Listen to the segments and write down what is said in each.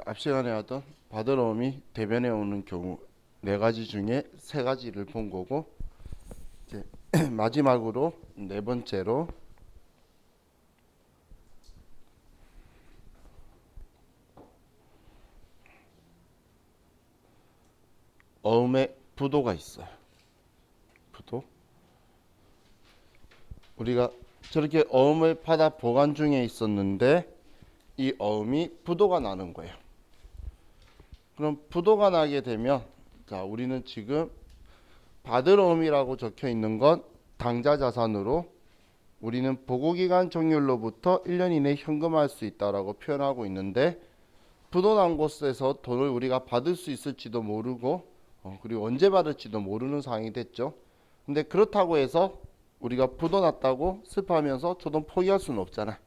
앞 시간에 하던 바드러움이 대변에 오는 경우 네 가지 중에 세 가지를 본 거고, 이제 마지막으로 네 번째로 어음의 부도가 있어요. 부도. 우리가 저렇게 어음을 받아 보관 중에 있었는데 이 어음이 부도가 나는 거예요. 그럼 부도가 나게 되면, 자, 우리는 지금 받을 어음이라고 적혀 있는 건 당좌 자산으로 우리는 보고기간 종료로부터 1년 이내 현금화할 수 있다라고 표현하고 있는데, 부도난 곳에서 돈을 우리가 받을 수 있을지도 모르고 그리고 언제 받을지도 모르는 상황이 됐죠. 근데 그렇다고 해서 우리가 부도났다고 슬퍼하면서 저 돈 포기할 수는 없잖아.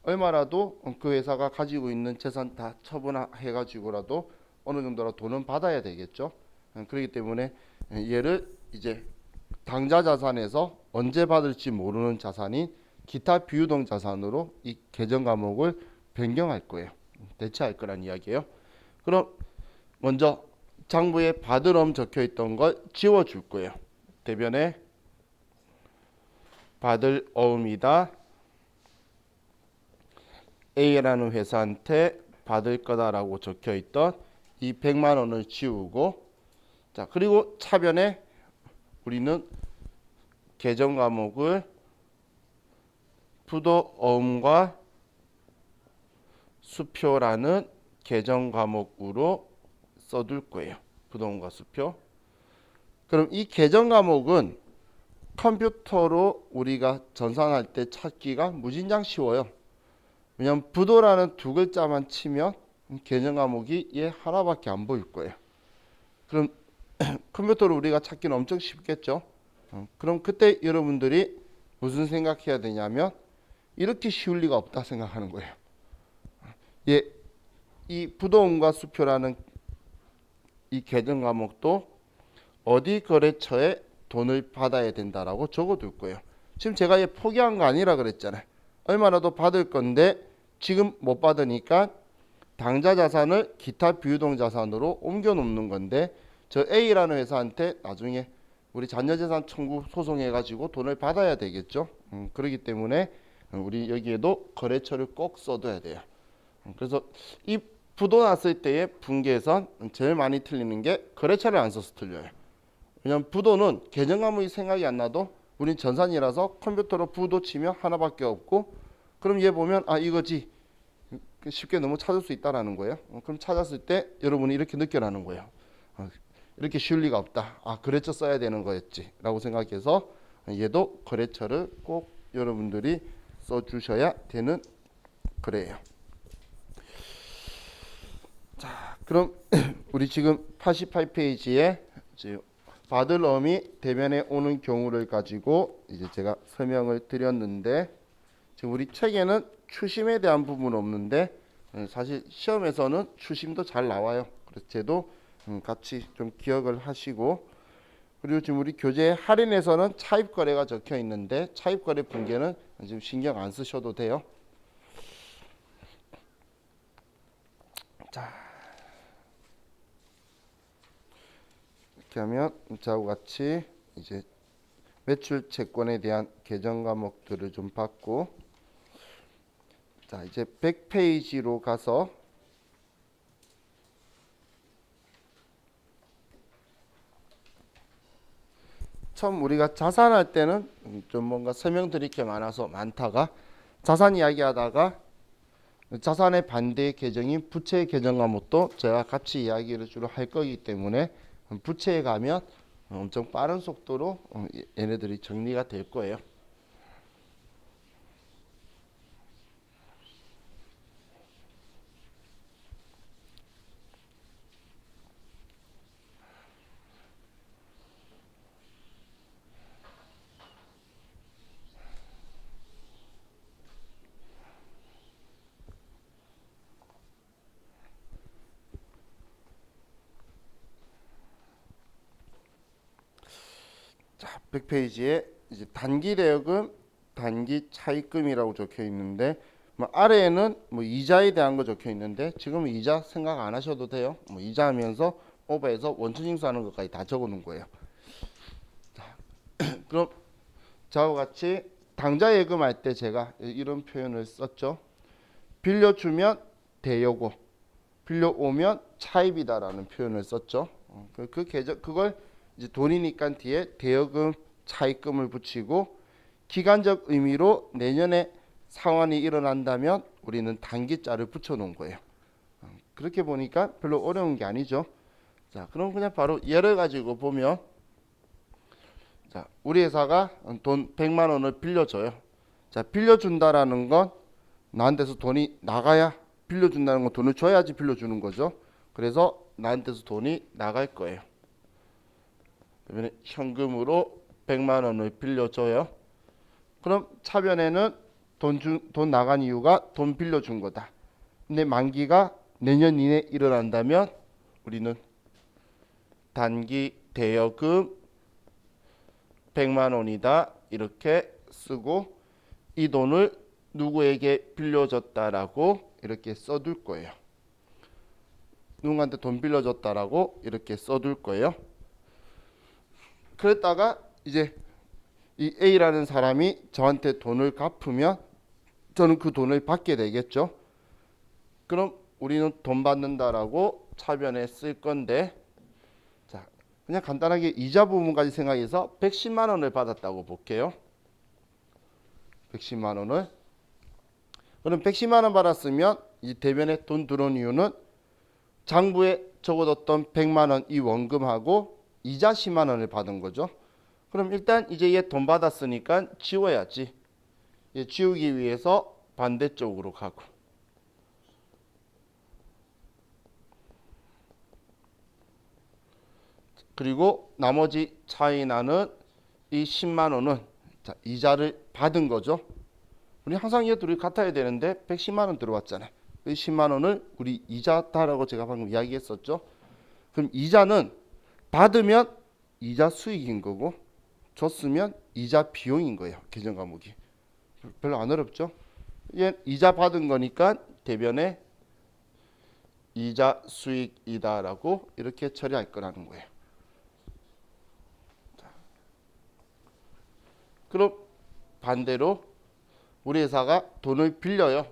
얼마라도 그 회사가 가지고 있는 재산 다 처분해 가지고라도 어느 정도라 돈은 받아야 되겠죠. 그렇기 때문에 얘를 이제 당좌 자산에서 언제 받을지 모르는 자산인 기타 비유동 자산으로 이 계정 과목을 변경할 거예요. 대체할 거란 이야기예요. 그럼 먼저 장부에 받을엄 적혀 있던 걸 지워 줄 거예요. 대변에 받을 어음이다. A라는 회사한테 받을 거다라고 적혀 있던 이 100만 원을 지우고, 자, 그리고 차변에 우리는 계정 과목을 부도 어음과 수표라는 계정 과목으로 써둘 거예요. 부도음과 수표. 그럼 이 계정 과목은 컴퓨터로 우리가 전산할 때 찾기가 무진장 쉬워요. 왜냐면 부도라는 두 글자만 치면 계정 과목이 얘 하나밖에 안 보일 거예요. 그럼 컴퓨터로 우리가 찾기는 엄청 쉽겠죠. 그럼 그때 여러분들이 무슨 생각해야 되냐면 이렇게 쉬울 리가 없다 생각하는 거예요. 예, 이 부도음과 수표라는 이 계정 과목도 어디 거래처에 돈을 받아야 된다라고 적어둘 거예요. 지금 제가 얘 포기한 거 아니라 그랬잖아요. 얼마라도 받을 건데 지금 못 받으니까 당좌 자산을 기타 비유동 자산으로 옮겨 놓는 건데, 저 A라는 회사한테 나중에 우리 잔여재산 청구 소송해가지고 돈을 받아야 되겠죠. 그렇기 때문에 우리 여기에도 거래처를 꼭 써둬야 돼요. 그래서 이 부도 났을 때의 분계선 제일 많이 틀리는 게 거래처를 안 써서 틀려요. 왜냐면 부도는 계정 과목이 생각이 안 나도 우린 전산이라서 컴퓨터로 부도 치면 하나밖에 없고, 그럼 얘 보면 아 이거지 쉽게 너무 찾을 수 있다라는 거예요. 그럼 찾았을 때 여러분이 이렇게 느껴나는 거예요. 이렇게 쉬울 리가 없다. 아 거래처 써야 되는 거였지 라고 생각해서 얘도 거래처를 꼭 여러분들이 써주셔야 되는 거래예요. 자, 그럼 우리 지금 88페이지에 받을 어음이 대변에 오는 경우를 가지고 이제 제가 설명을 드렸는데, 지금 우리 책에는 추심에 대한 부분은 없는데 사실 시험에서는 추심도 잘 나와요. 그래서 쟤도 같이 좀 기억을 하시고, 그리고 지금 우리 교재 할인에서는 차입 거래가 적혀 있는데 차입 거래 분계는 지금 신경 안 쓰셔도 돼요. 자, 이렇게 하면 자와 같이 이제 매출 채권에 대한 계정 과목들을 좀 봤고, 자 이제 100페이지로 가서 처음 우리가 자산할 때는 좀 뭔가 설명드릴 게 많아서 많다가, 자산 이야기하다가 자산의 반대 계정인 부채 계정 과목도 제가 같이 이야기를 주로 할 거기 때문에 부채에 가면 엄청 빠른 속도로 얘네들이 정리가 될 거예요. 자, 100페이지에 이제 단기 대여금, 단기 차입금이라고 적혀 있는데, 뭐 아래에는 뭐 이자에 대한 거 적혀 있는데 지금은 이자 생각 안 하셔도 돼요. 뭐 이자 하면서 오버해서 원천징수하는 것까지 다 적어 놓은 거예요. 그럼 저와 같이 당좌 예금할 때 제가 이런 표현을 썼죠. 빌려주면 대여고, 빌려오면 차입이다라는 표현을 썼죠. 그 계정 그걸 이제 돈이니까 뒤에 대여금, 차입금을 붙이고 기간적 의미로 내년에 상환이 일어난다면 우리는 단기자를 붙여놓은 거예요. 그렇게 보니까 별로 어려운 게 아니죠. 자, 그럼 그냥 바로 예를 가지고 보면, 자, 우리 회사가 돈 100만 원을 빌려줘요. 자, 빌려준다라는 건 나한테서 돈이 나가야, 빌려준다는 건 돈을 줘야지 빌려주는 거죠. 그래서 나한테서 돈이 나갈 거예요. 그러면 현금으로 100만 원을 빌려줘요. 그럼 차변에는 돈 나간 이유가 돈 빌려준 거다. 근데 만기가 내년 이내 일어난다면 우리는 단기 대여금 100만 원이다 이렇게 쓰고 이 돈을 누구에게 빌려줬다라고 이렇게 써둘 거예요. 누군가한테 돈 빌려줬다라고 이렇게 써둘 거예요. 그랬다가 이제 이 A라는 사람이 저한테 돈을 갚으면 저는 그 돈을 받게 되겠죠. 그럼 우리는 돈 받는다라고 차변에 쓸 건데, 자, 그냥 간단하게 이자 부분까지 생각해서 110만 원을 받았다고 볼게요. 110만 원을. 그럼 110만 원 받았으면 이 대변에 돈 들어온 이유는 장부에 적어뒀던 100만 원 이 원금하고 이자 10만 원을 받은 거죠. 그럼 일단 이제 얘 돈 받았으니까 지워야지. 얘 지우기 위해서 반대쪽으로 가고. 그리고 나머지 차이 나는 이 10만 원은 자, 이자를 받은 거죠. 우리 항상 얘 둘이 같아야 되는데 110만 원 들어왔잖아요. 이 10만 원을 우리 이자다라고 제가 방금 이야기했었죠. 그럼 이자는 받으면 이자 수익인 거고 줬으면 이자 비용인 거예요. 계정 과목이. 별로 안 어렵죠? 얘 이자 받은 거니까 대변에 이자 수익이다라고 이렇게 처리할 거라는 거예요. 그럼 반대로 우리 회사가 돈을 빌려요.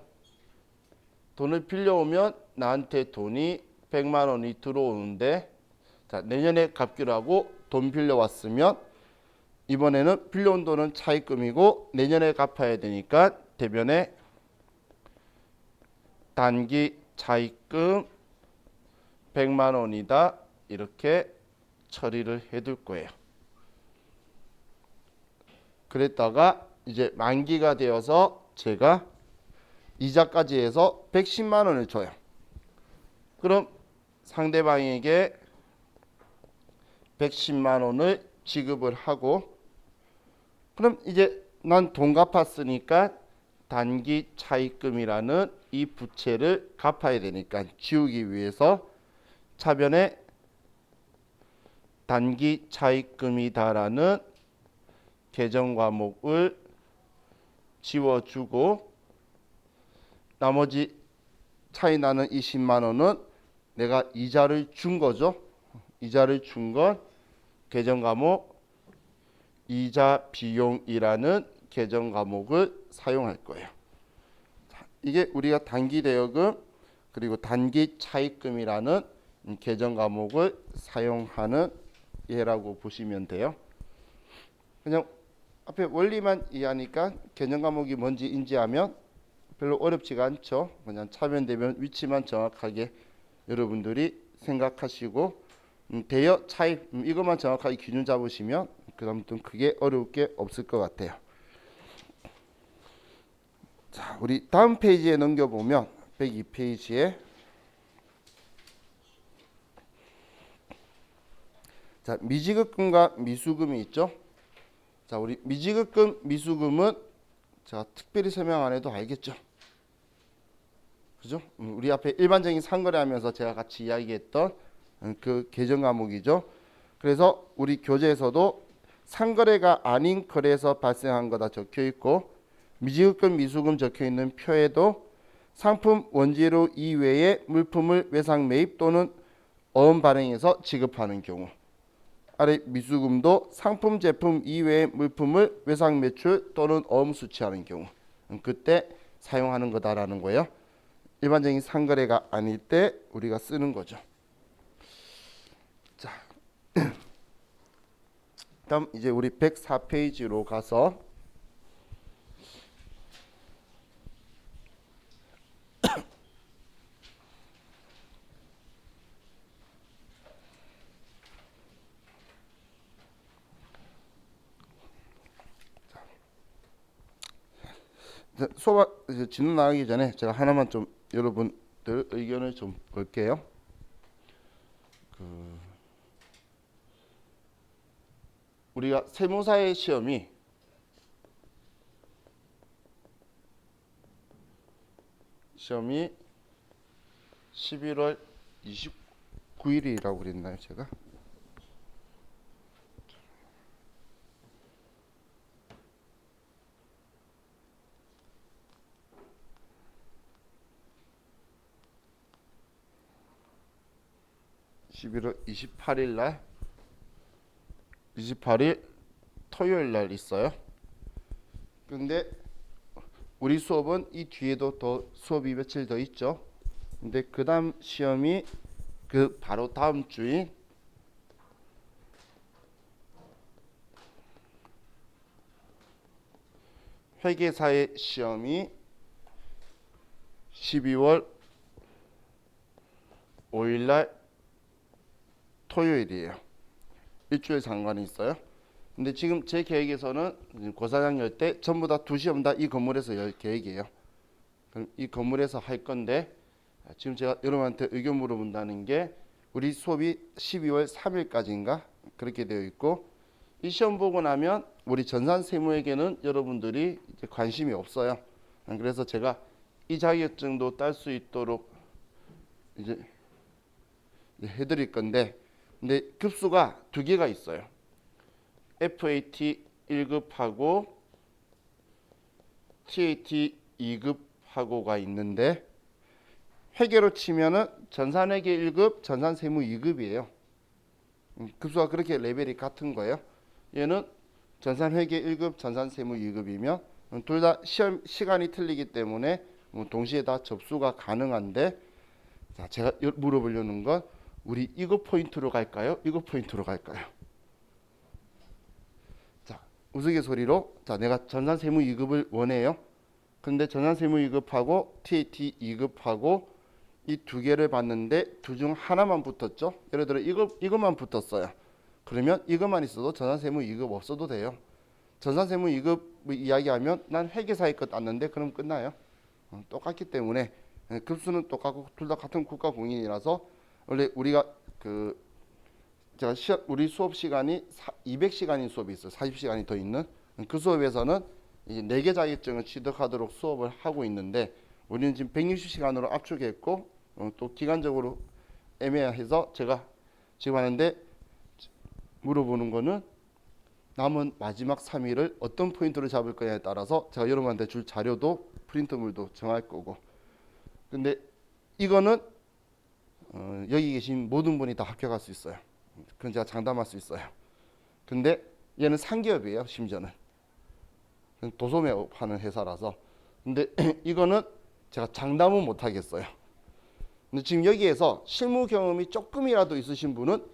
돈을 빌려오면 나한테 돈이 100만 원이 들어오는데, 자, 내년에 갚기로 하고 돈 빌려왔으면 이번에는 빌려온 돈은 차입금이고 내년에 갚아야 되니까 대변에 단기 차입금 100만 원이다 이렇게 처리를 해둘 거예요. 그랬다가 이제 만기가 되어서 제가 이자까지 해서 110만 원을 줘요. 그럼 상대방에게 110만 원을 지급을 하고, 그럼 이제 난 돈 갚았으니까 단기 차입금이라는 이 부채를 갚아야 되니까 지우기 위해서 차변에 단기 차입금이다라는 계정 과목을 지워주고 나머지 차이 나는 20만 원은 내가 이자를 준 거죠. 이자를 준 건 계정 과목 이자 비용이라는 계정 과목을 사용할 거예요. 이게 우리가 단기 대여금 그리고 단기 차입금이라는 계정 과목을 사용하는 예라고 보시면 돼요. 그냥 앞에 원리만 이해하니까 계정 과목이 뭔지 인지하면 별로 어렵지가 않죠. 그냥 차변 대변 위치만 정확하게 여러분들이 생각하시고 대여 차입 이것만 정확하게 기준 잡으시면 그다음부터 크게 어려울 게 없을 것 같아요. 자, 우리 다음 페이지에 넘겨보면 102페이지에 자, 미지급금과 미수금이 있죠. 자, 우리 미지급금, 미수금은 제가 특별히 설명 안 해도 알겠죠. 그죠? 우리 앞에 일반적인 상거래하면서 제가 같이 이야기했던 그 계정 과목이죠. 그래서 우리 교재에서도 상거래가 아닌 거래에서 발생한 거다 적혀 있고 미지급금 미수금 적혀 있는 표에도 상품 원재료 이외의 물품을 외상 매입 또는 어음 발행해서 지급하는 경우, 아래 미수금도 상품 제품 이외의 물품을 외상 매출 또는 어음 수취하는 경우, 그때 사용하는 거다라는 거예요. 일반적인 상거래가 아닐 때 우리가 쓰는 거죠. 자, 다음 이제 우리 104페이지로 가서 수업 이제 진로 나가기 전에 제가 하나만 좀 여러분들 의견을 좀 볼게요. 우리가 세무사의 시험이 11월 29일이라고 그랬나요, 제가? (11월 28일) 날 28일 토요일 날 있어요. 근데 우리 수업은 이 뒤에도 더 수업이 며칠 더 있죠. 근데 그 다음 시험이 그 바로 다음 주인 회계사의 시험이 12월 5일 날 토요일이에요. 일주일 상관이 있어요. 근데 지금 제 계획에서는 고사장 열 때 전부 다 두 시험 다 이 건물에서 열 계획이에요. 그럼 이 건물에서 할 건데, 지금 제가 여러분한테 의견 물어본다는 게 우리 수업이 12월 3일까지인가 그렇게 되어 있고, 이 시험 보고 나면 우리 전산 세무에게는 여러분들이 이제 관심이 없어요. 그래서 제가 이 자격증도 딸 수 있도록 이제 해드릴 건데, 근데 급수가 두 개가 있어요. FAT 1급하고 TAT 2급하고가 있는데, 회계로 치면은 전산회계 1급, 전산세무 2급이에요. 급수가 그렇게 레벨이 같은 거예요. 얘는 전산회계 1급, 전산세무 2급이면 둘 다 시험 시간이 틀리기 때문에 동시에 다 접수가 가능한데, 자, 제가 물어보려는 건 우리 이거 포인트로 갈까요? 이거 포인트로 갈까요? 자, 우스갯소리로, 자, 내가 전산세무 2급을 원해요. 근데 전산세무 2급하고 TAT 2급하고 이 두 개를 봤는데 둘 중 하나만 붙었죠. 예를 들어 이것만 붙었어요. 그러면 이것만 있어도 전산세무 2급 없어도 돼요. 전산세무 2급 이야기하면 난 회계사의 것 땄는데 그럼 끝나요. 똑같기 때문에 급수는 똑같고 둘 다 같은 국가 공인이라서, 원래 우리가 제가 우리 수업 시간이 200시간인 수업이 있어요. 40시간이 더 있는 그 수업에서는 이제 4개 자격증을 취득하도록 수업을 하고 있는데, 우리는 지금 160시간으로 압축했고 또 기간적으로 애매해서 제가 지금 하는데, 물어보는 거는 남은 마지막 3일을 어떤 포인트로 잡을 거냐에 따라서 제가 여러분한테 줄 자료도 프린트물도 정할 거고, 근데 이거는 여기 계신 모든 분이 다 합격할 수 있어요. 그건 제가 장담할 수 있어요. 근데 얘는 상기업이에요. 심지어는 도소매업 하는 회사라서. 근데 이거는 제가 장담은 못 하겠어요. 근데 지금 여기에서 실무 경험이 조금이라도 있으신 분은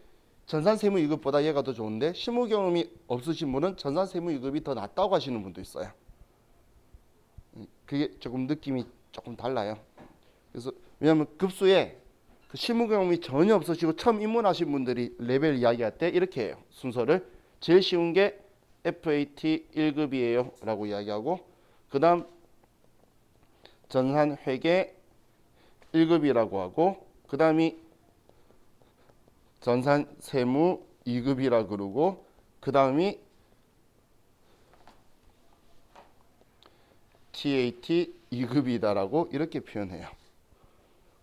전산세무 2급보다 얘가 더 좋은데, 실무 경험이 없으신 분은 전산세무 2급이 더 낫다고 하시는 분도 있어요. 그게 조금 느낌이 조금 달라요. 그래서 왜냐하면 급수에 그 실무 경험이 전혀 없으시고 처음 입문하신 분들이 레벨 이야기할 때 이렇게 해요. 순서를 제일 쉬운 게 FAT 1급이에요 라고 이야기하고, 그 다음 전산회계 1급이라고 하고, 그 다음이 전산세무 2급이라 그러고, 그 다음이 TAT 2급이다라고 이렇게 표현해요.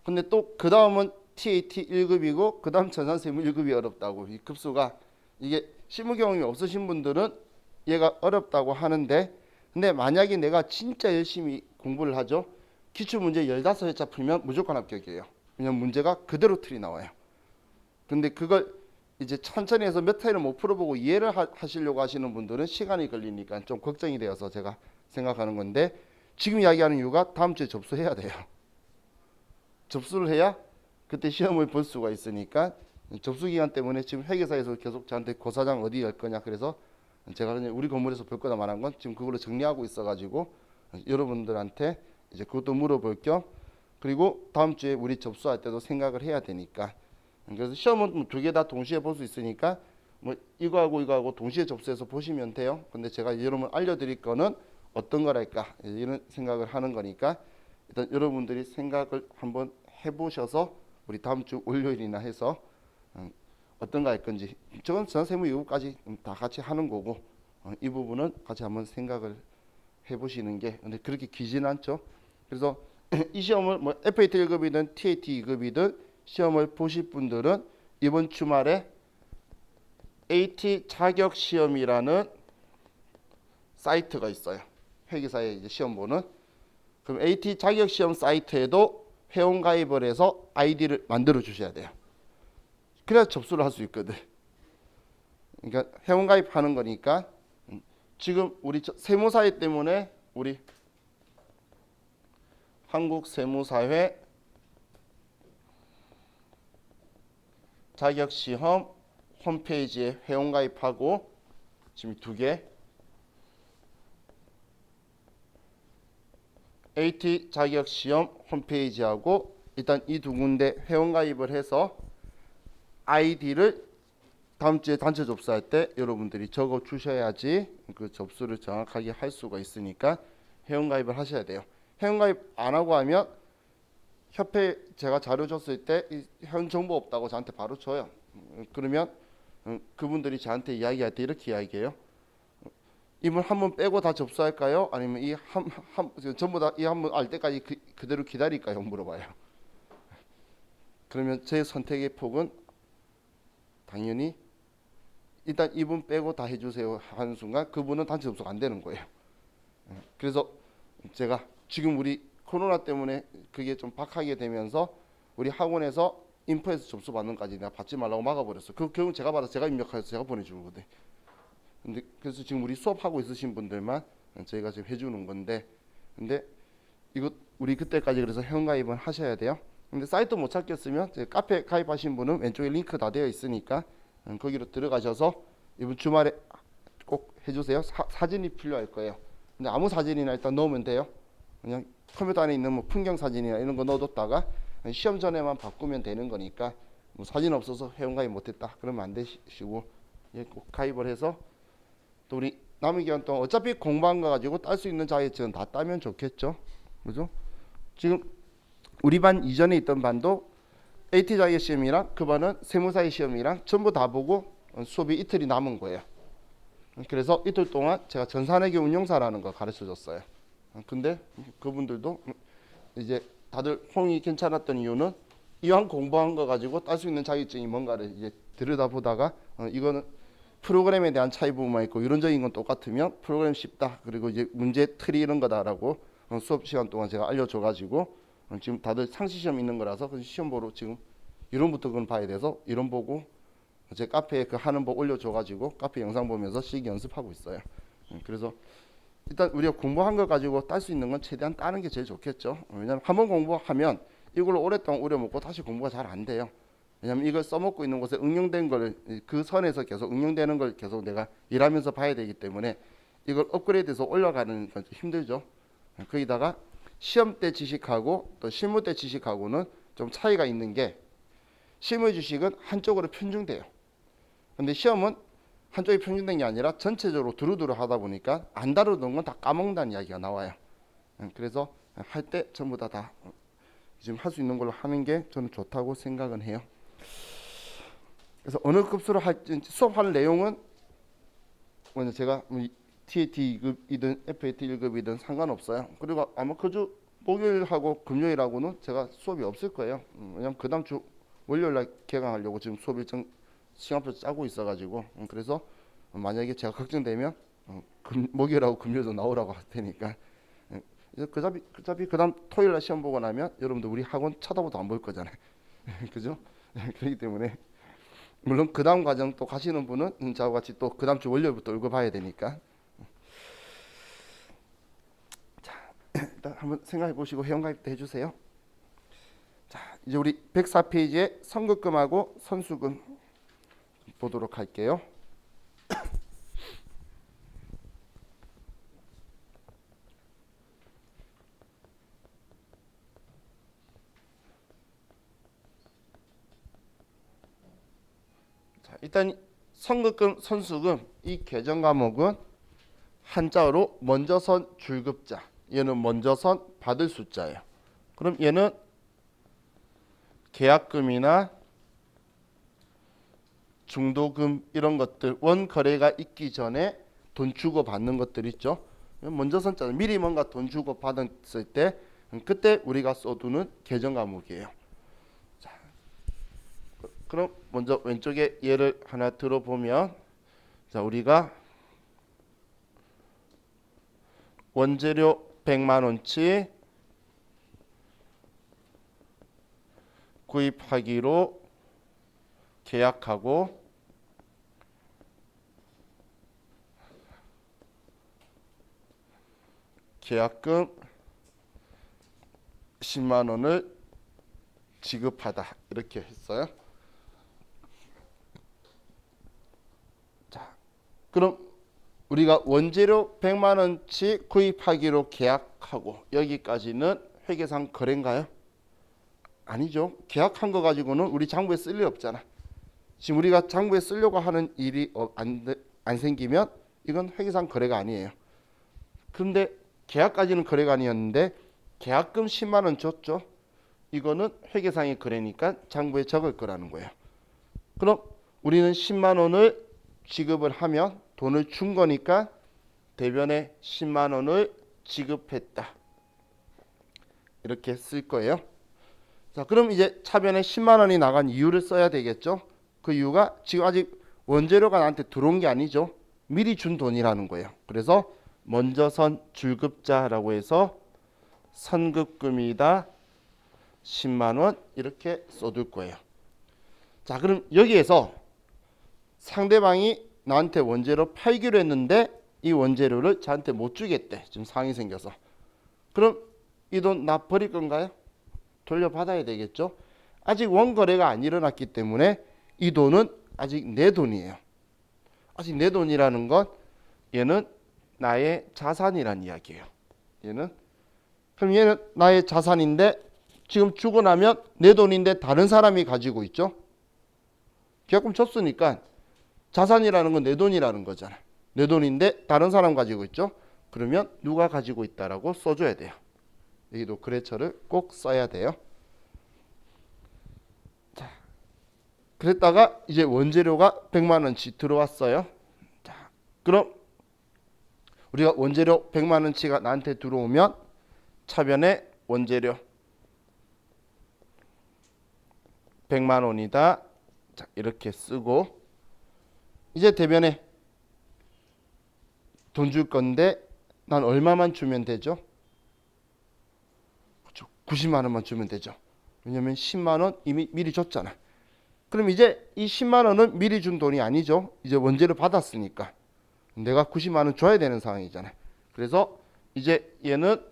근데 또 그 다음은 TAT 1급이고 그 다음 전산세무 1급이 어렵다고. 이 급수가 이게 실무 경험이 없으신 분들은 얘가 어렵다고 하는데, 근데 만약에 내가 진짜 열심히 공부를 하죠. 기출문제 15회차 풀면 무조건 합격이에요. 왜냐면 문제가 그대로 틀이 나와요. 근데 그걸 이제 천천히 해서 몇 회를 못 풀어보고 이해를 하시려고 하시는 분들은 시간이 걸리니까 좀 걱정이 되어서 제가 생각하는 건데, 지금 이야기하는 이유가 다음 주에 접수해야 돼요. 접수를 해야 그때 시험을 볼 수가 있으니까, 접수 기간 때문에 지금 회계사에서 계속 저한테 고사장 어디 열 거냐, 그래서 제가 그냥 우리 건물에서 볼 거다 말한 건 지금 그걸로 정리하고 있어가지고 여러분들한테 이제 그것도 물어볼 겸, 그리고 다음 주에 우리 접수할 때도 생각을 해야 되니까, 그래서 시험은 두 개 다 동시에 볼 수 있으니까 뭐 이거하고 동시에 접수해서 보시면 돼요. 근데 제가 여러분 알려드릴 거는 어떤 거랄까 이런 생각을 하는 거니까, 일단 여러분들이 생각을 한번 해보셔서 우리 다음 주 월요일이나 해서 어떤 거 할 건지, 저건 전세무 이후까지 다 같이 하는 거고, 이 부분은 같이 한번 생각을 해보시는 게, 근데 그렇게 기진 않죠. 그래서 이 시험을 뭐 FAT 1급이든 TAT 2급이든 시험을 보실 분들은 이번 주말에 AT 자격 시험이라는 사이트가 있어요. 회계사의 이제 시험 보는. 그럼 AT 자격 시험 사이트에도 회원 가입을 해서 아이디를 만들어 주셔야 돼요. 그래야 접수를 할 수 있거든. 그러니까 회원 가입하는 거니까, 지금 우리 세무사회 때문에 우리 한국세무사회 자격시험 홈페이지에 회원가입하고 지금 두 개, AT 자격시험 홈페이지하고 일단 이 두 군데 회원가입을 해서 아이디를 다음 주에 단체 접수할 때 여러분들이 적어 주셔야지 그 접수를 정확하게 할 수가 있으니까 회원가입을 하셔야 돼요. 회원가입 안 하고 하면 협회 제가 자료 줬을 때 회원 정보 없다고 저한테 바로 줘요. 그러면 그분들이 저한테 이야기할 때 이렇게 이야기해요. 이분 한 번 빼고 다 접수할까요? 아니면 이 전부 다 이 한 번 알 때까지 그대로 기다릴까요? 물어봐요. 그러면 제 선택의 폭은 당연히 일단 이분 빼고 다 해주세요 하는 순간 그분은 단체 접수가 안 되는 거예요. 그래서 제가 지금 우리 코로나 때문에 그게 좀 박하게 되면서 우리 학원에서 인포에서 접수 받는 까지 내가 받지 말라고 막아버렸어. 그 결국 제가 받아서 제가 입력해서 제가 보내주거든. 근데 그래서 지금 우리 수업하고 있으신 분들만 저희가 지금 해주는 건데, 근데 이거 우리 그때까지 그래서 회원가입은 하셔야 돼요. 근데 사이트 못 찾겠으면 카페 가입하신 분은 왼쪽에 링크 다 되어 있으니까 거기로 들어가셔서 이번 주말에 꼭 해주세요. 사진이 필요할 거예요. 근데 아무 사진이나 일단 넣으면 돼요. 그냥 컴퓨터 안에 있는 뭐 풍경 사진이나 이런 거 넣어뒀다가 시험 전에만 바꾸면 되는 거니까, 뭐 사진 없어서 회원가입 못했다 그러면 안 되시고, 꼭 가입을 해서 또 우리 남은 기간 동안 어차피 공부한 거 가지고 딸 수 있는 자격증은 다 따면 좋겠죠. 그죠? 지금 우리 반 이전에 있던 반도 AT 자격 시험이랑 그 반은 세무사의 시험이랑 전부 다 보고 수업이 이틀이 남은 거예요. 그래서 이틀 동안 제가 전산회계 운용사라는 거 가르쳐 줬어요. 근데 그분들도 이제 다들 홍이 괜찮았던 이유는 이왕 공부한 거 가지고 딸 수 있는 자격증이 뭔가를 이제 들여다보다가 이거는 프로그램에 대한 차이 부분만 있고 이론적인 건 똑같으면 프로그램 쉽다, 그리고 이제 문제 틀이 이런 거다라고 수업 시간 동안 제가 알려줘가지고 지금 다들 상시 시험 있는 거라서 시험 보러 지금 이론부터 그건 봐야 돼서 이론 보고 제 카페에 그 하는 법 올려줘가지고 카페 영상 보면서 실기 연습하고 있어요. 그래서 일단 우리가 공부한 거 가지고 딸 수 있는 건 최대한 따는 게 제일 좋겠죠. 왜냐하면 한번 공부하면 이걸로 오랫동안 우려먹고 다시 공부가 잘 안 돼요. 왜냐하면 이걸 써먹고 있는 곳에 응용된 걸 그 선에서 계속 응용되는 걸 계속 내가 일하면서 봐야 되기 때문에 이걸 업그레이드해서 올라가는 건 힘들죠. 거기다가 시험 때 지식하고 또 실무 때 지식하고는 좀 차이가 있는 게, 실무 지식은 한쪽으로 편중돼요. 근데 시험은 한쪽이 편중된 게 아니라 전체적으로 두루두루 하다 보니까 안 다루던 건 다 까먹는다는 이야기가 나와요. 그래서 할 때 전부 다 지금 할 수 있는 걸로 하는 게 저는 좋다고 생각은 해요. 그래서 어느 급수로 할지 수업할 내용은 먼저 제가 TAT 2급이든 FAT 1급이든 상관없어요. 그리고 아마 그 주 목요일하고 금요일하고는 제가 수업이 없을 거예요. 왜냐면 그 다음 주 월요일날 개강하려고 지금 수업 일정 시간표 짜고 있어가지고, 그래서 만약에 제가 걱정되면 목요일하고 금요일도 나오라고 할 테니까. 그다음에 토요일 날 시험 보고 나면 여러분들 우리 학원 쳐다보도 안 볼 거잖아요. 그죠? 그렇기 때문에 물론 그다음 과정 또 가시는 분은 저와 같이 또 그다음 주 월요일부터 읽어봐야 되니까. 자, 일단 한번 생각해 보시고 회원가입도 해주세요. 자, 이제 우리 104페이지에 선급금하고 선수금 보도록 할게요. 자, 일단 선급금, 선수금 이 계정 과목은 한자어로 먼저 선 줄급자, 얘는 먼저 선 받을 숫자예요. 그럼 얘는 계약금이나 중도금 이런 것들 원 거래가 있기 전에 돈 주고 받는 것들 있죠. 먼저 선자 미리 뭔가 돈 주고 받았을 때 그때 우리가 써두는 계정 과목이에요. 자, 그럼 먼저 왼쪽에 예를 하나 들어보면, 자, 우리가 원재료 100만 원치 구입하기로 계약하고 계약금 10만 원을 지급하다 이렇게 했어요. 자, 그럼 우리가 원재료 100만 원치 구입하기로 계약하고 여기까지는 회계상 거래인가요? 아니죠. 계약한 거 가지고는 우리 장부에 쓸 일 없잖아. 지금 우리가 장부에 쓰려고 하는 일이 안 생기면 이건 회계상 거래가 아니에요. 그런데 계약까지는 거래가 아니었는데 계약금 10만 원 줬죠. 이거는 회계상의 거래니까 장부에 적을 거라는 거예요. 그럼 우리는 10만 원을 지급을 하면 돈을 준 거니까 대변에 10만 원을 지급했다. 이렇게 쓸 거예요. 자, 그럼 이제 차변에 10만 원이 나간 이유를 써야 되겠죠. 그 이유가 지금 아직 원재료가 나한테 들어온 게 아니죠. 미리 준 돈이라는 거예요. 그래서 먼저 선 줄급자라고 해서 선급금이다 10만 원 이렇게 써둘 거예요. 자, 그럼 여기에서 상대방이 나한테 원재료 팔기로 했는데 이 원재료를 저한테 못 주겠대. 지금 상황이 생겨서. 그럼 이 돈 나 버릴 건가요? 돌려받아야 되겠죠. 아직 원거래가 안 일어났기 때문에 이 돈은 아직 내 돈이에요. 아직 내 돈이라는 건 얘는 나의 자산이란 이야기예요. 그럼 얘는 나의 자산인데 지금 주고 나면 내 돈인데 다른 사람이 가지고 있죠. 계약금 줬으니까 자산이라는 건 내 돈이라는 거잖아. 내 돈인데 다른 사람 가지고 있죠. 그러면 누가 가지고 있다라고 써줘야 돼요. 여기도 거래처를 꼭 써야 돼요. 자, 그랬다가 이제 원재료가 100만 원치 들어왔어요. 자, 그럼 우리가 원재료 100만 원치가 나한테 들어오면 차변에 원재료 100만 원이다. 자, 이렇게 쓰고 이제 대변에 돈 줄 건데 난 얼마만 주면 되죠? 90만 원만 주면 되죠. 왜냐면 10만 원 이미 미리 줬잖아. 그럼 이제 이 10만 원은 미리 준 돈이 아니죠. 이제 원재료 받았으니까 내가 90만 원 줘야 되는 상황이잖아. 그래서 이제 얘는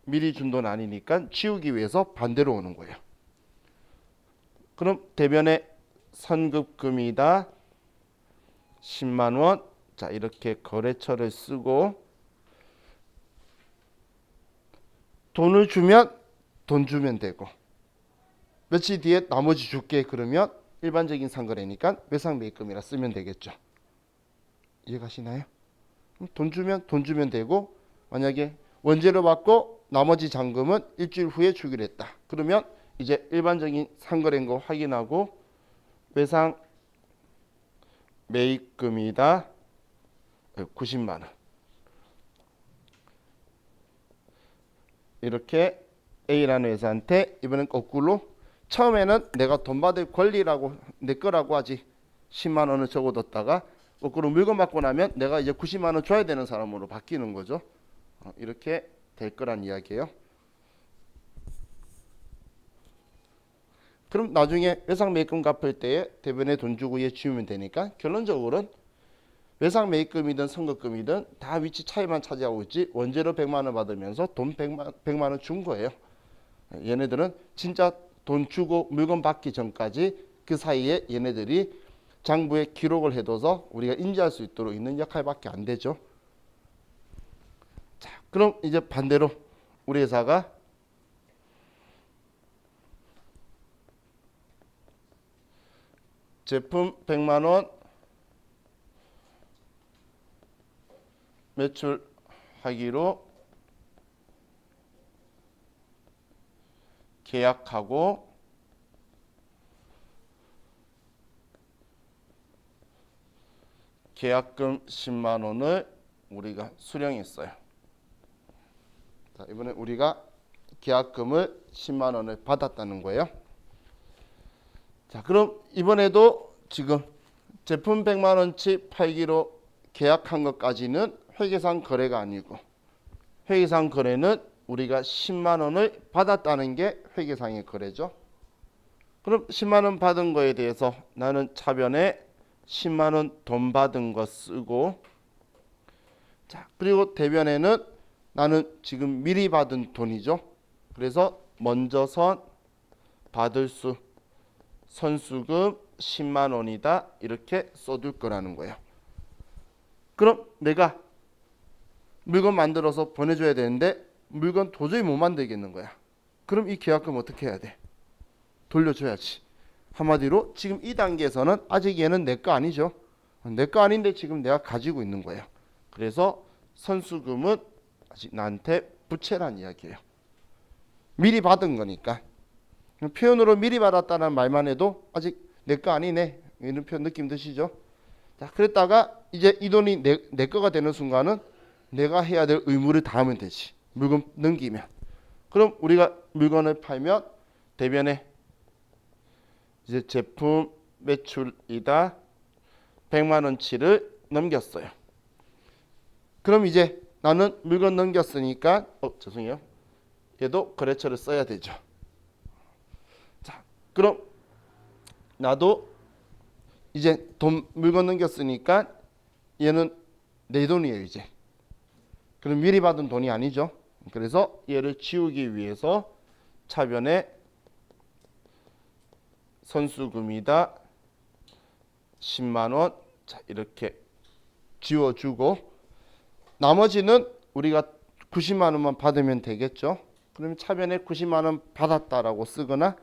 미리 준 돈 아니니까 치우기 위해서 반대로 오는 거예요. 그럼 대변에 선급금이다 10만 원. 자, 이렇게 거래처를 쓰고 돈을 주면 돈 주면 되고 며칠 뒤에 나머지 줄게 그러면 일반적인 상거래니까 외상매입금이라 쓰면 되겠죠. 이해가시나요? 돈 주면 돈 주면 되고 만약에 원재료 받고 나머지 잔금은 일주일 후에 주기로 했다. 그러면 이제 일반적인 상거래인 거 확인하고 외상매입금이다 90만 원. 이렇게 A라는 회사한테 이번엔 거꾸로 처음에는 내가 돈 받을 권리라고 내 거라고 하지 10만 원을 적어뒀다가 거꾸로 물건 받고 나면 내가 이제 90만 원 줘야 되는 사람으로 바뀌는 거죠. 이렇게 될 거란 이야기예요. 그럼 나중에 외상 매입금 갚을 때에 대변에 돈 주고 얘 지우면 되니까 결론적으로는 외상 매입금이든 선급금이든 다 위치 차이만 차지하고 있지 원재료 100만 원 받으면서 돈 100만 원 준 거예요. 얘네들은 진짜 돈 주고 물건 받기 전까지 그 사이에 얘네들이 장부에 기록을 해둬서 우리가 인지할 수 있도록 있는 역할밖에 안 되죠. 자, 그럼 이제 반대로 우리 회사가 제품 100만 원 매출하기로 계약하고 계약금 10만 원을 우리가 수령했어요. 자, 이번에 우리가 계약금을 10만 원을 받았다는 거예요. 자, 그럼 이번에도 지금 제품 100만 원치 팔기로 계약한 것까지는 회계상 거래가 아니고 회계상 거래는 우리가 10만 원을 받았다는 게 회계상의 거래죠. 그럼 10만 원 받은 거에 대해서 나는 차변에 10만 원 돈 받은 거 쓰고, 자, 그리고 대변에는 나는 지금 미리 받은 돈이죠. 그래서 먼저선 받을 수 선수금 10만 원이다 이렇게 써둘 거라는 거예요. 그럼 내가 물건 만들어서 보내줘야 되는데 물건 도저히 못 만들겠는 거야. 그럼 이 계약금 어떻게 해야 돼? 돌려줘야지. 한마디로 지금 이 단계에서는 아직 얘는 내 거 아니죠. 내 거 아닌데 지금 내가 가지고 있는 거예요. 그래서 선수금은 아직 나한테 부채란 이야기예요. 미리 받은 거니까. 표현으로 미리 받았다는 말만 해도 아직 내 거 아니네 이런 표현 느낌 드시죠? 자, 그랬다가 이제 이 돈이 내 거가 되는 순간은 내가 해야 될 의무를 다하면 되지. 물건 넘기면. 그럼 우리가 물건을 팔면 대변에 이제 제품 매출이다 100만 원치를 넘겼어요. 그럼 이제 나는 물건 넘겼으니까 죄송해요. 얘도 거래처를 써야 되죠. 자, 그럼 나도 이제 물건 넘겼으니까 얘는 내 돈이에요 이제. 그럼 미리 받은 돈이 아니죠. 그래서 얘를 지우기 위해서 차변에 선수금이다 10만 원, 자, 이렇게 지워주고 나머지는 우리가 90만 원만 받으면 되겠죠. 그러면 차변에 90만 원 받았다라고 쓰거나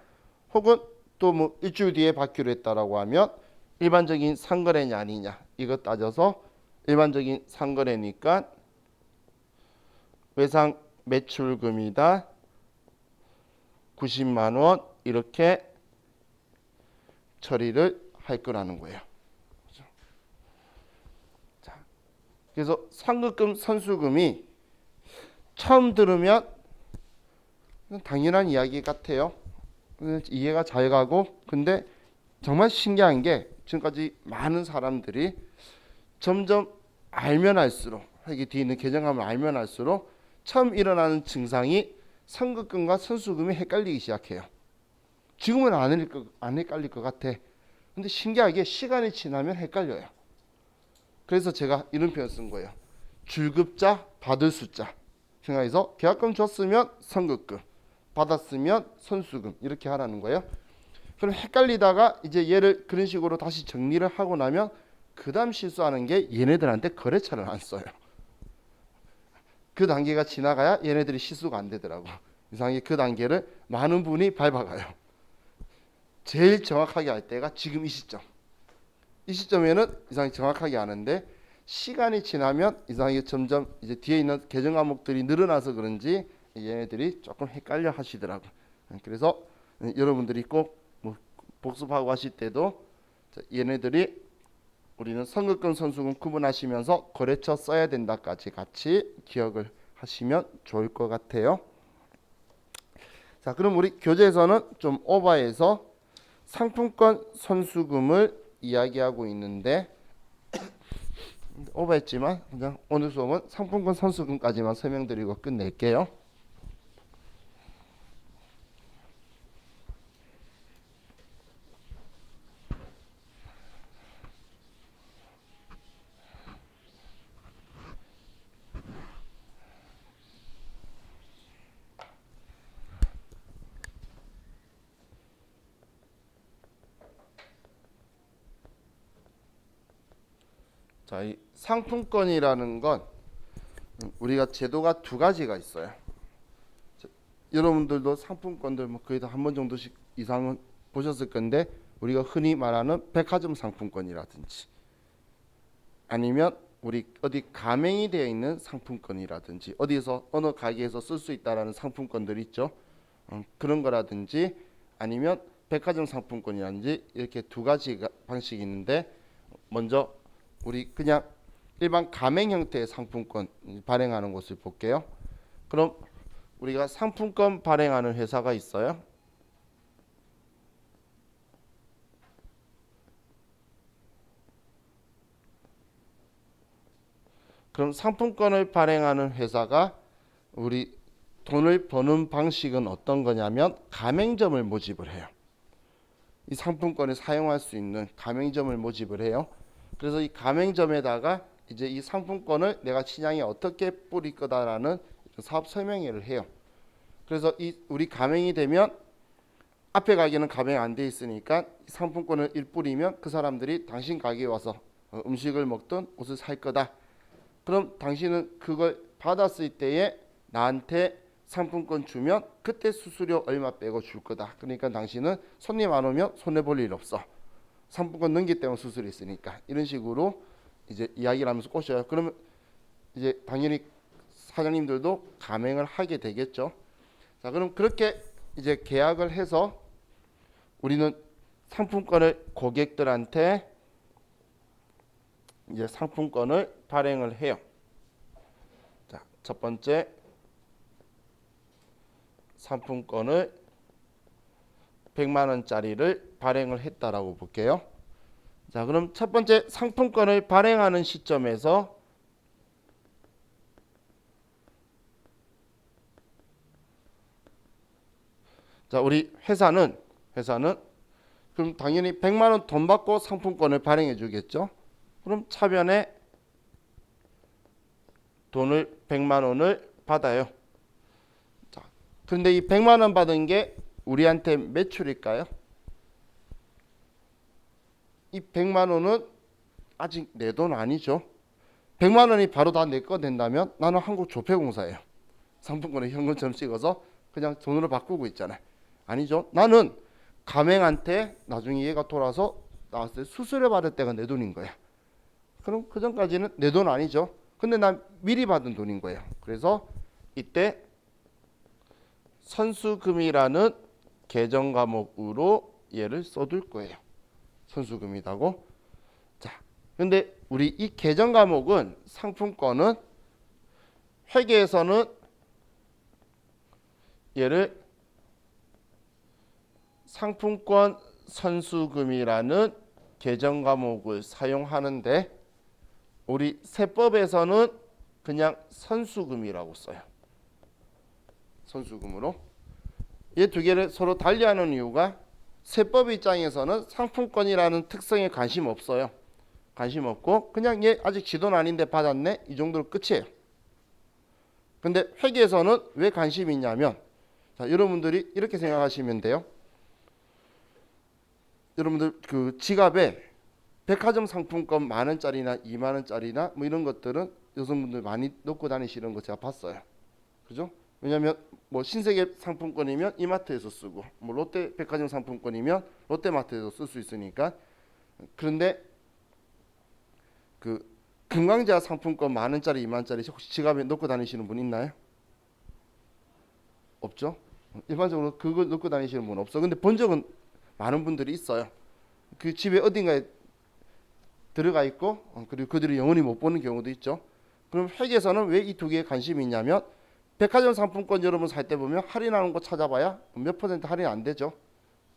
혹은 또 뭐 일주일 뒤에 받기로 했다라고 하면 일반적인 상거래냐 아니냐 이거 따져서 일반적인 상거래니까 외상 매출금이다 90만 원 이렇게 처리를 할 거라는 거예요. 자, 그래서 상급금 선수금이 처음 들으면 당연한 이야기 같아요. 이해가 잘 가고, 근데 정말 신기한 게 지금까지 많은 사람들이 점점 알면 알수록 여기 뒤에 있는 계정함을 알면 알수록 처음 일어나는 증상이 상급금과 선수금이 헷갈리기 시작해요. 지금은 안 헷갈릴 것 같아. 근데 신기하게 시간이 지나면 헷갈려요. 그래서 제가 이런 표현 쓴 거예요. 줄급자, 받을 숫자. 생각해서 계약금 줬으면 선급금, 받았으면 선수금 이렇게 하라는 거예요. 그럼 헷갈리다가 이제 얘를 그런 식으로 다시 정리를 하고 나면 그 다음 실수하는 게 얘네들한테 거래처를 안 써요. 그 단계가 지나가야 얘네들이 실수가 안 되더라고. 이상하게 그 단계를 많은 분이 밟아가요. 제일 정확하게 할 때가 지금 이 시점. 이 시점에는 이상하게 정확하게 아는데 시간이 지나면 이상하게 점점 이제 뒤에 있는 계정 과목들이 늘어나서 그런지 얘네들이 조금 헷갈려 하시더라고. 그래서 여러분들이 꼭 뭐 복습하고 하실 때도 얘네들이 우리는 선급금 선수금 구분하시면서 거래처 써야 된다까지 같이 기억을 하시면 좋을 것 같아요. 자, 그럼 우리 교재에서는 좀 오버해서 상품권 선수금을 이야기하고 있는데 오버했지만 그냥 오늘 수업은 상품권 선수금까지만 설명드리고 끝낼게요. 자, 이 상품권이라는 건 우리가 제도가 두 가지가 있어요. 여러분들도 상품권들 뭐 거의 다 한 번 정도씩 이상은 보셨을 건데, 우리가 흔히 말하는 백화점 상품권이라든지 아니면 우리 어디 가맹이 되어 있는 상품권이라든지 어디서 어느 가게에서 쓸 수 있다라는 상품권들 있죠. 그런 거라든지 아니면 백화점 상품권이라든지 이렇게 두 가지 방식이 있는데, 먼저 우리 그냥 일반 가맹 형태의 상품권 발행하는 곳을 볼게요. 그럼 우리가 상품권 발행하는 회사가 있어요. 그럼 상품권을 발행하는 회사가 우리 돈을 버는 방식은 어떤 거냐면 가맹점을 모집을 해요. 이 상품권을 사용할 수 있는 가맹점을 모집을 해요. 그래서 이 가맹점에다가 이제 이 상품권을 내가 시장에 어떻게 뿌릴 거다라는 사업 설명회를 해요. 그래서 이 우리 가맹이 되면 앞에 가게는 가맹 안 돼 있으니까 상품권을 뿌리면 그 사람들이 당신 가게에 와서 음식을 먹든 옷을 살 거다. 그럼 당신은 그걸 받았을 때에 나한테 상품권 주면 그때 수수료 얼마 빼고 줄 거다. 그러니까 당신은 손님 안 오면 손해 볼 일 없어. 상품권 넘기 때문에 수수료 있으니까. 이런 식으로 이제 이야기를 하면서 꼬셔요. 그러면 이제 당연히 사장님들도 가맹을 하게 되겠죠. 자, 그럼 그렇게 이제 계약을 해서 우리는 상품권을 고객들한테 이제 상품권을 발행을 해요. 자, 첫 번째 상품권을 100만 원짜리를 발행을 했다라고 볼게요. 자, 그럼 첫 번째 상품권을 발행하는 시점에서 자, 우리 회사는 그럼 당연히 100만 원 돈 받고 상품권을 발행해 주겠죠. 그럼 차변에 돈을 100만 원을 받아요. 자, 그런데 이 100만 원 받은 게 우리한테 매출일까요? 이 100만 원은 아직 내 돈 아니죠. 100만 원이 바로 다 내 거 된다면 나는 한국조폐공사예요. 상품권을 현금처럼 찍어서 그냥 돈으로 바꾸고 있잖아요. 아니죠. 나는 가맹한테 나중에 얘가 돌아서 나왔을 때 수수료 받을 때가 내 돈인 거야. 그럼 그 전까지는 내 돈 아니죠. 근데 난 미리 받은 돈인 거예요. 그래서 이때 선수금이라는 계정 과목으로 얘를 써둘 거예요. 선수금이라고. 자, 근데 우리 이 계정 과목은 상품권은 회계에서는 얘를 상품권 선수금이라는 계정 과목을 사용하는데, 우리 세법에서는 그냥 선수금이라고 써요. 선수금으로. 이 두 개를 서로 달리하는 이유가 세법 입장에서는 상품권이라는 특성에 관심 없어요. 관심 없고 그냥 얘 아직 지 돈 아닌데 받았네, 이 정도로 끝이에요. 근데 회계에서는 왜 관심이 있냐면, 자, 여러분들이 이렇게 생각하시면 돼요. 여러분들 그 지갑에 백화점 상품권 10,000원짜리나 20,000원짜리나 뭐 이런 것들은 여성분들 많이 넣고 다니시는 거 제가 봤어요. 그죠? 왜냐면 뭐 신세계 상품권이면 이마트에서 쓰고, 뭐 롯데 백화점 상품권이면 롯데마트에서 쓸 수 있으니까. 그런데 그 금강자 상품권 10,000원짜리 20,000원짜리 혹시 지갑에 넣고 다니시는 분 있나요? 없죠? 일반적으로 그걸 넣고 다니시는 분 없어. 근데 본 적은 많은 분들이 있어요. 그 집에 어딘가에 들어가 있고 그리고 그들이 영원히 못 보는 경우도 있죠. 그럼 회계에서는 왜 이 두 개에 관심이 있냐면, 백화점 상품권 여러분 살 때 보면 할인하는 거 찾아봐야 몇 퍼센트 할인 안 되죠.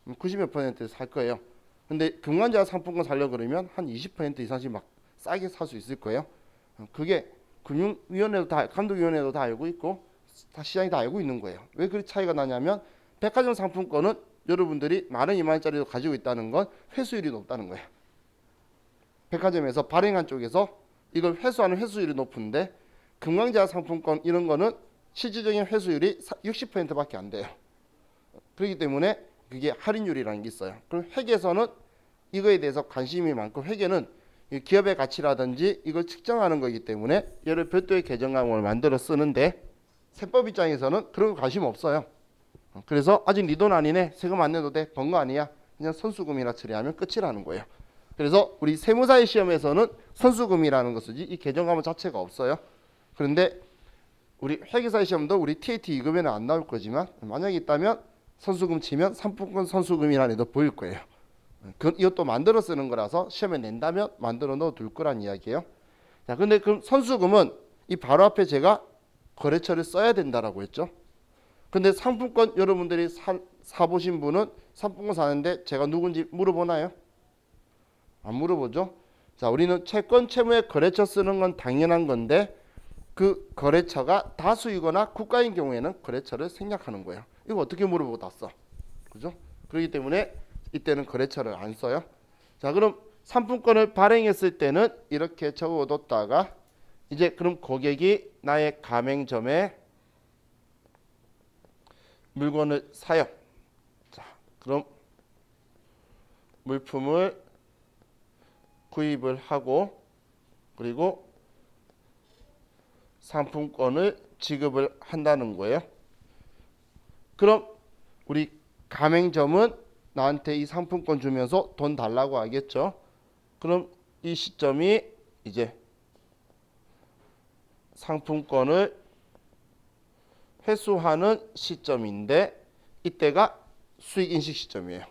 90몇 퍼센트 살 거예요. 근데 금관자 상품권 살려 그러면 한 20% 이상씩 막 싸게 살 수 있을 거예요. 그게 금융위원회도 다 감독위원회도 다 알고 있고 다 시장이 다 알고 있는 거예요. 왜 그 차이가 나냐면 백화점 상품권은 여러분들이 만원 2만 원짜리도 가지고 있다는 건 회수율이 높다는 거예요. 백화점에서 발행한 쪽에서 이걸 회수하는 회수율이 높은데 금강제약 상품권 이런 거는 실질적인 회수율이 60%밖에 안 돼요. 그렇기 때문에 그게 할인율이라는 게 있어요. 그럼 회계에서는 이거에 대해서 관심이 많고 회계는 기업의 가치라든지 이걸 측정하는 거기 때문에 얘를 별도의 계정 과목을 만들어 쓰는데 세법 입장에서는 그런 거 관심 없어요. 그래서 아직 네 돈 아니네, 세금 안 내도 돼, 번 거 아니야, 그냥 선수금이나 처리하면 끝이라는 거예요. 그래서 우리 세무사의 시험에서는 선수금이라는 거 쓰지 이 계정 과목 자체가 없어요. 그런데 우리 회계사의 시험도 우리 TAT 2급에는 안 나올 거지만 만약에 있다면 선수금 치면 상품권 선수금이라는 애도 보일 거예요. 이것도 만들어 쓰는 거라서 시험에 낸다면 만들어 넣어 둘 거란 이야기예요. 자, 근데 그럼 선수금은 이 바로 앞에 제가 거래처를 써야 된다라고 했죠. 근데 상품권 여러분들이 사보신 분은 상품권 사는데 제가 누군지 물어보나요? 안 물어보죠. 자, 우리는 채권 채무에 거래처 쓰는 건 당연한 건데 그 거래처가 다수이거나 국가인 경우에는 거래처를 생략하는 거예요. 이거 어떻게 물어보고 다 써? 그죠? 그렇기 때문에 이때는 거래처를 안 써요. 자, 그럼 상품권을 발행했을 때는 이렇게 적어뒀다가 이제 그럼 고객이 나의 가맹점에 물건을 사요. 자, 그럼 물품을 구입을 하고 그리고 상품권을 지급을 한다는 거예요. 그럼 우리 가맹점은 나한테 이 상품권 주면서 돈 달라고 하겠죠. 그럼 이 시점이 이제 상품권을 회수하는 시점인데 이때가 수익인식 시점이에요.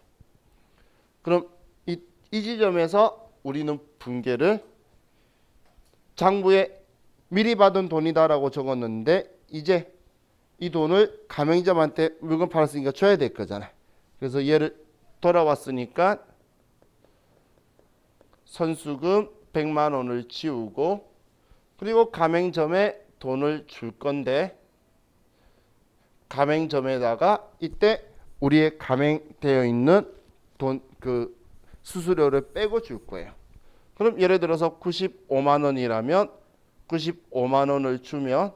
그럼 이 지점에서 우리는 분계를 장부에 미리 받은 돈이다라고 적었는데 이제 이 돈을 가맹점한테 물건 팔았으니까 줘야 될 거잖아. 그래서 얘를 돌아왔으니까 선수금 100만 원을 지우고 그리고 가맹점에 돈을 줄 건데 가맹점에다가 이때 우리의 가맹되어 있는 돈 그 수수료를 빼고 줄 거예요. 그럼 예를 들어서 95만 원이라면 95만 원을 주면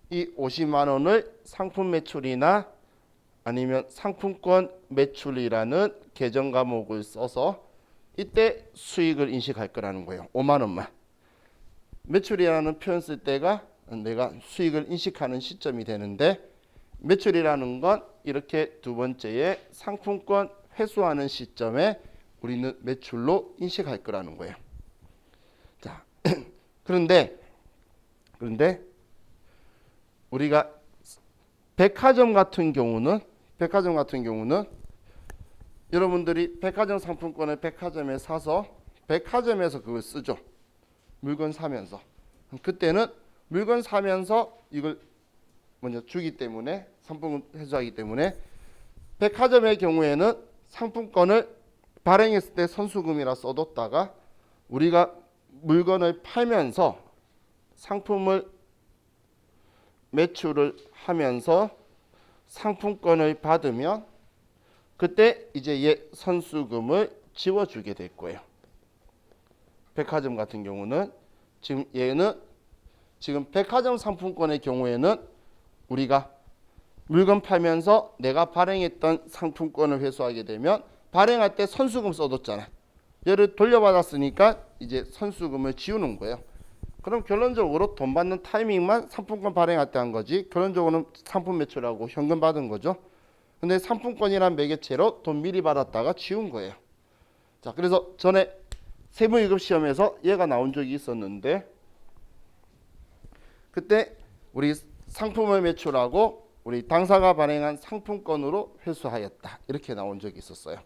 이 50만 원을 상품 매출이나 아니면 상품권 매출이라는 계정 과목을 써서 이때 수익을 인식할 거라는 거예요. 5만 원만. 매출이라는 표현 쓸 때가 내가 수익을 인식하는 시점이 되는데 매출이라는 건 이렇게 두 번째에 상품권 회수하는 시점에 우리는 매출로 인식할 거라는 거예요. 자, 그런데 우리가 백화점 같은 경우는 여러분들이 백화점 상품권을 백화점에 사서 백화점에서 그걸 쓰죠. 물건 사면서. 그때는 물건 사면서 이걸 먼저 주기 때문에 상품권 회수하기 때문에 백화점의 경우에는 상품권을 발행했을 때 선수금이라 써뒀다가 우리가 물건을 팔면서 상품을 매출을 하면서 상품권을 받으면 그때 이제 얘 선수금을 지워주게 될 거예요. 백화점 같은 경우는 지금 얘는 지금 백화점 상품권의 경우에는 우리가 물건 팔면서 내가 발행했던 상품권을 회수하게 되면 발행할 때 선수금 써뒀잖아. 얘를 돌려받았으니까 이제 선수금을 지우는 거예요. 그럼 결론적으로 돈 받는 타이밍만 상품권 발행할 때 한 거지 결론적으로는 상품 매출하고 현금 받은 거죠. 근데 상품권이란 매개체로 돈 미리 받았다가 지운 거예요. 자, 그래서 전에 세무 2급 시험에서 얘가 나온 적이 있었는데 그때 우리 상품을 매출하고 우리 당사가 발행한 상품권으로 회수하였다 이렇게 나온 적이 있었어요.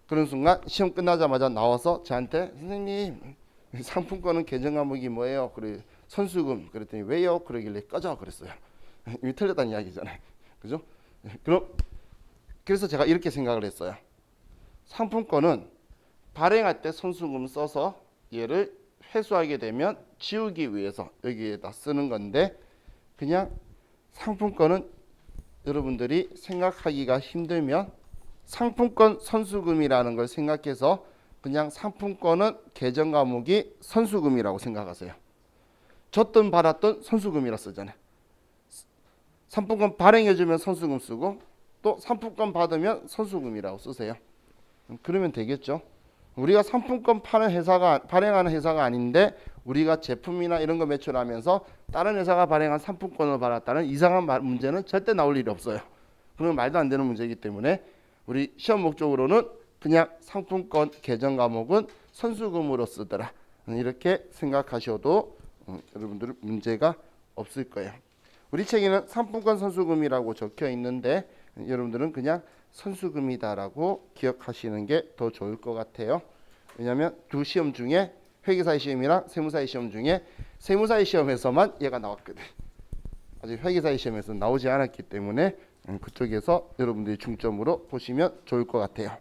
그런 순간 시험 끝나자마자 나와서 저한테 선생님 상품권은 계정 과목이 뭐예요? 그래 선수금 그랬더니 왜요? 그러길래 꺼져 그랬어요. 이미 틀렸다는 이야기잖아요. 그죠? 그래서 제가 이렇게 생각을 했어요. 상품권은 발행할 때 선수금 써서 얘를 회수하게 되면 지우기 위해서 여기에다 쓰는 건데 그냥 상품권은 여러분들이 생각하기가 힘들면 상품권 선수금이라는 걸 생각해서 그냥 상품권은 계정 과목이 선수금이라고 생각하세요. 줬든 받았든 선수금이라 쓰잖아요. 상품권 발행해주면 선수금 쓰고 또 상품권 받으면 선수금이라고 쓰세요. 그러면 되겠죠. 우리가 상품권 파는 회사가 발행하는 회사가 아닌데 우리가 제품이나 이런 거 매출하면서 다른 회사가 발행한 상품권을 받았다는 이상한 문제는 절대 나올 일이 없어요. 그건 말도 안 되는 문제이기 때문에 우리 시험 목적으로는 그냥 상품권 계정 과목은 선수금으로 쓰더라. 이렇게 생각하셔도 여러분들 문제가 없을 거예요. 우리 책에는 상품권 선수금이라고 적혀 있는데 여러분들은 그냥 선수금이다라고 기억하시는 게 더 좋을 것 같아요. 왜냐하면 두 시험 중에 회계사의 시험이랑 세무사의 시험 중에 세무사의 시험에서만 얘가 나왔거든. 아직 회계사의 시험에서 나오지 않았기 때문에 그쪽에서 여러분들이 중점으로 보시면 좋을 것 같아요.